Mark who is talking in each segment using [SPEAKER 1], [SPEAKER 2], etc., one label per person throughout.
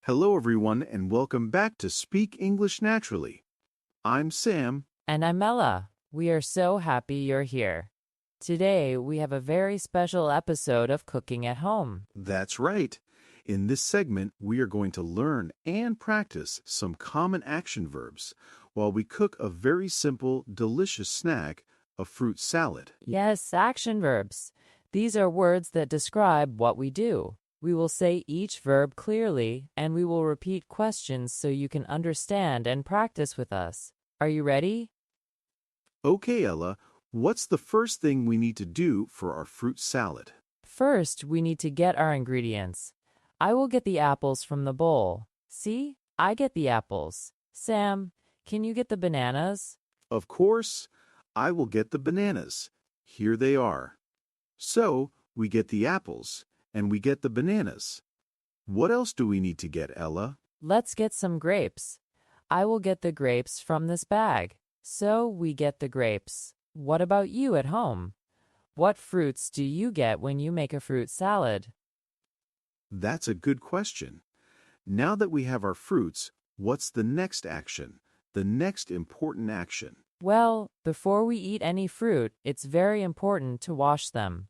[SPEAKER 1] Hello, everyone, and welcome back to Speak English Naturally. I'm Sam.
[SPEAKER 2] And I'm Ella. We are so happy you're here. Today, we have a very special episode of Cooking at Home.
[SPEAKER 1] That's right. In this segment, we are going to learn and practice some common action verbs while we cook a very simple, delicious snack, a fruit salad.
[SPEAKER 2] Yes, action verbs. These are words that describe what we do. We will say each verb clearly, and we will repeat questions so you can understand and practice with us. Are you ready?
[SPEAKER 1] Okay, Ella, what's the first thing we need to do for our fruit salad?
[SPEAKER 2] First, we need to get our ingredients. I will get the apples from the bowl. See, I get the apples. Sam, can you get the bananas?
[SPEAKER 1] Of course, I will get the bananas. Here they are. So, we get the apples, and we get the bananas. What else do we need to get, Ella?
[SPEAKER 2] Let's get some grapes. I will get the grapes from this bag. So we get the grapes. What about you at home? What fruits do you get when you make a fruit salad?
[SPEAKER 1] That's a good question. Now that we have our fruits, what's the next action? The next important action?
[SPEAKER 2] Well, before we eat any fruit, it's very important to wash them.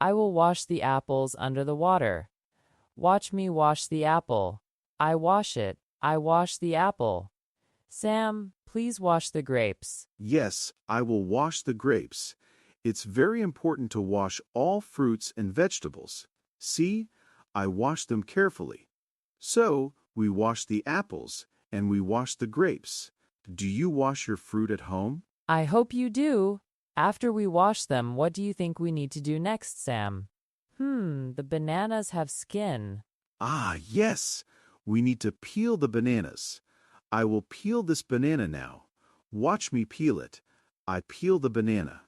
[SPEAKER 2] I will wash the apples under the water. Watch me wash the apple. I wash it. I wash the apple. Sam, please wash the grapes.
[SPEAKER 1] Yes, I will wash the grapes. It's very important to wash all fruits and vegetables. See, I wash them carefully. So, we wash the apples and we wash the grapes. Do you wash your fruit at home?
[SPEAKER 2] I hope you do. After we wash them, what do you think we need to do next, Sam? The bananas have skin.
[SPEAKER 1] Ah, yes. We need to peel the bananas. I will peel this banana now. Watch me peel it. I peel the banana.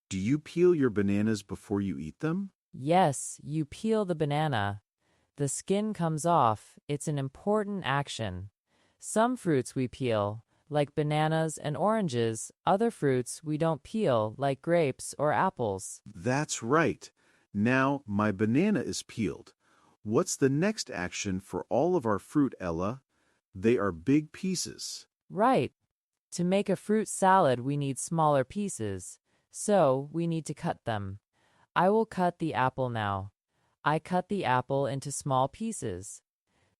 [SPEAKER 1] Do you peel your bananas before you eat them?
[SPEAKER 2] Yes, you peel the banana. The skin comes off. It's an important action. Some fruits we peel, like bananas and oranges. Other fruits we don't peel, like grapes or apples.
[SPEAKER 1] That's right. Now my banana is peeled. What's the next action for all of our fruit, Ella? They are big pieces.
[SPEAKER 2] Right. To make a fruit salad, we need smaller pieces. So, we need to cut them. I will cut the apple now. I cut the apple into small pieces.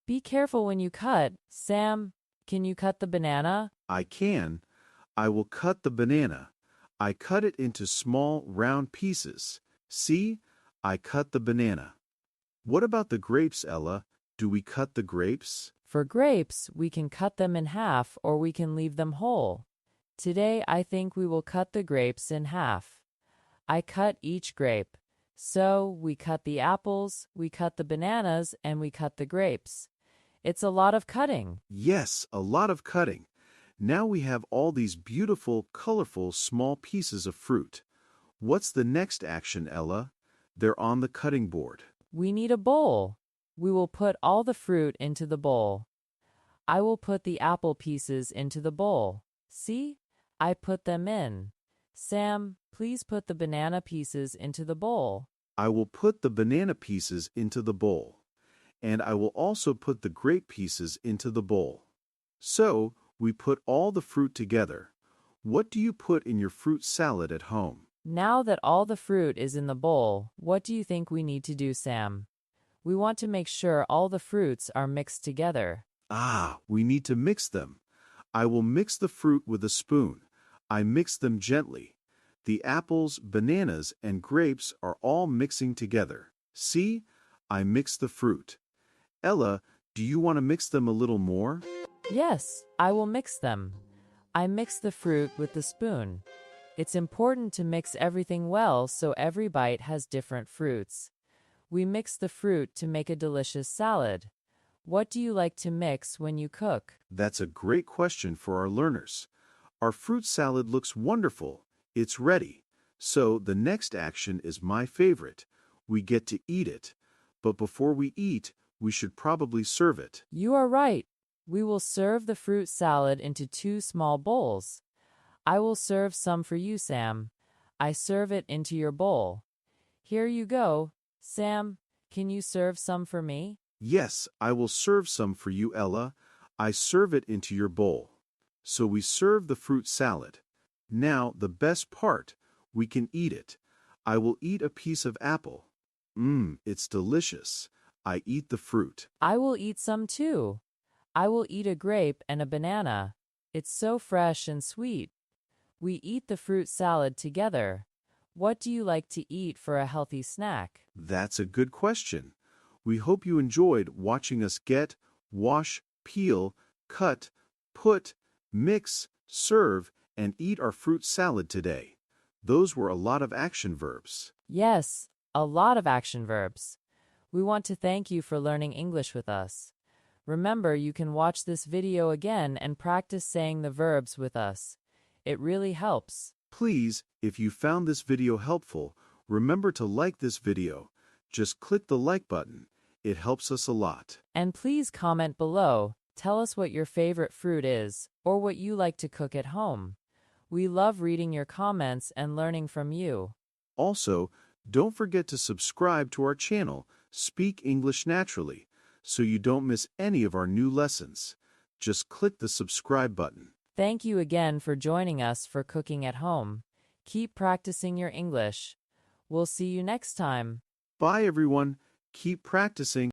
[SPEAKER 2] Be careful when you cut. Sam, can you cut the banana?
[SPEAKER 1] I can. I will cut the banana. I cut it into small, round pieces. See? I cut the banana. What about the grapes, Ella? Do we cut the grapes?
[SPEAKER 2] For grapes, we can cut them in half or we can leave them whole. Today, I think we will cut the grapes in half. I cut each grape. So, we cut the apples, we cut the bananas, and we cut the grapes. It's a lot of cutting.
[SPEAKER 1] Yes, a lot of cutting. Now we have all these beautiful, colorful, small pieces of fruit. What's the next action, Ella? They're on the cutting board.
[SPEAKER 2] We need a bowl. We will put all the fruit into the bowl. I will put the apple pieces into the bowl. See? I put them in. Sam, please put the banana pieces into the bowl.
[SPEAKER 1] I will put the banana pieces into the bowl. And I will also put the grape pieces into the bowl. So, we put all the fruit together. What do you put in your fruit salad at home?
[SPEAKER 2] Now that all the fruit is in the bowl, what do you think we need to do, Sam? We want to make sure all the fruits are mixed together.
[SPEAKER 1] Ah, we need to mix them. I will mix the fruit with a spoon. I mix them gently. The apples, bananas, and grapes are all mixing together. See? I mix the fruit. Ella, do you want to mix them a little more?
[SPEAKER 2] Yes, I will mix them. I mix the fruit with the spoon. It's important to mix everything well so every bite has different fruits. We mix the fruit to make a delicious salad. What do you like to mix when you cook?
[SPEAKER 1] That's a great question for our learners. Our fruit salad looks wonderful. It's ready. So the next action is my favorite. We get to eat it. But before we eat, we should probably serve it.
[SPEAKER 2] You are right. We will serve the fruit salad into 2 small bowls. I will serve some for you, Sam. I serve it into your bowl. Here you go. Sam, can you serve some for me?
[SPEAKER 1] Yes, I will serve some for you, Ella. I serve it into your bowl. So we serve the fruit salad. Now, the best part, we can eat it. I will eat a piece of apple. It's delicious. I eat the fruit.
[SPEAKER 2] I will eat some too. I will eat a grape and a banana. It's so fresh and sweet. We eat the fruit salad together. What do you like to eat for a healthy snack?
[SPEAKER 1] That's a good question. We hope you enjoyed watching us get, wash, peel, cut, put, mix, serve, and eat our fruit salad today. Those were a lot of action verbs.
[SPEAKER 2] Yes, a lot of action verbs. We want to thank you for learning English with us. Remember, you can watch this video again and practice saying the verbs with us. It really helps.
[SPEAKER 1] Please, if you found this video helpful, remember to like this video. Just click the like button. It helps us a lot.
[SPEAKER 2] And please comment below. Tell us what your favorite fruit is or what you like to cook at home. We love reading your comments and learning from you.
[SPEAKER 1] Also, don't forget to subscribe to our channel, Speak English Naturally, so you don't miss any of our new lessons. Just click the subscribe button.
[SPEAKER 2] Thank you again for joining us for Cooking at Home. Keep practicing your English. We'll see you next time.
[SPEAKER 1] Bye, everyone. Keep practicing.